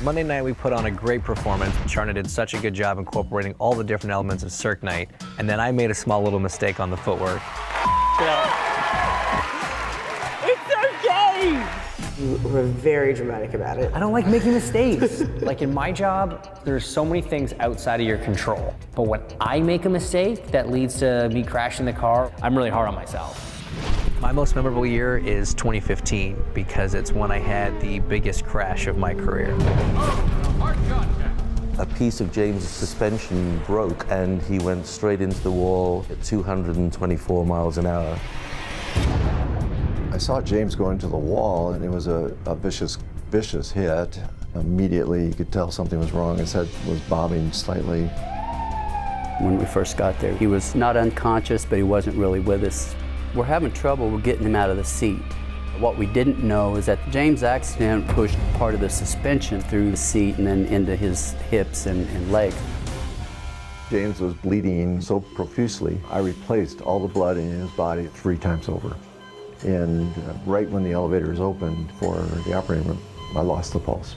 Monday night we put on a great performance. Charna did such a good job incorporating all the different elements of Cirque Night, and then I made a small little mistake on the footwork. It's okay! We're very dramatic about it. I don't like making mistakes. Like in my job, there's so many things outside of your control. But when I make a mistake that leads to me crashing the car, I'm really hard on myself. My most memorable year is 2015 because it's when I had the biggest crash of my career. A piece of James' suspension broke and he went straight into the wall at 224 miles an hour. I saw James go into the wall and it was a vicious hit. Immediately you could tell something was wrong. His head was bobbing slightly. When we first got there, he was not unconscious, but he wasn't really with us. We're having trouble with getting him out of the seat. What we didn't know is that the James accident pushed part of the suspension through the seat and then into his hips and leg. James was bleeding so profusely, I replaced all the blood in his body 3 times over. And right when the elevators opened for the operating room, I lost the pulse.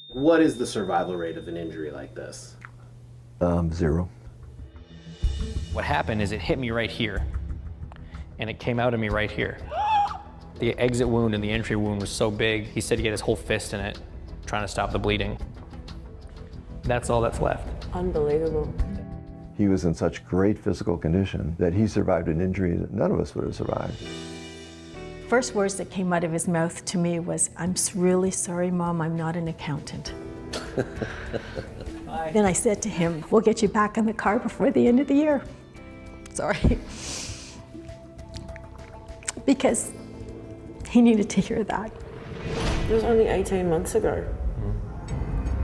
What is the survival rate of an injury like this? 0. What happened is it hit me right here, and it came out of me right here. The exit wound and the entry wound was so big, he said he had his whole fist in it, trying to stop the bleeding. That's all that's left. Unbelievable. He was in such great physical condition that he survived an injury that none of us would have survived. First words that came out of his mouth to me was, "I'm really sorry, Mom, I'm not an accountant." Then I said to him, "We'll get you back in the car before the end of the year." Sorry. Because he needed to hear that. It was only 18 months ago.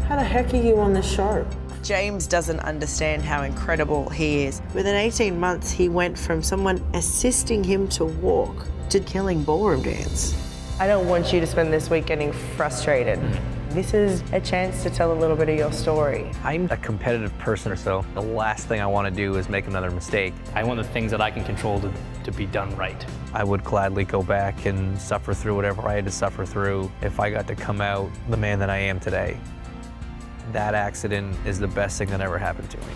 How the heck are you on this show? James doesn't understand how incredible he is. Within 18 months, he went from someone assisting him to walk to killing ballroom dance. I don't want you to spend this week getting frustrated. This is a chance to tell a little bit of your story. I'm a competitive person, so the last thing I want to do is make another mistake. I want the things that I can control to be done right. I would gladly go back and suffer through whatever I had to suffer through if I got to come out the man that I am today. That accident is the best thing that ever happened to me.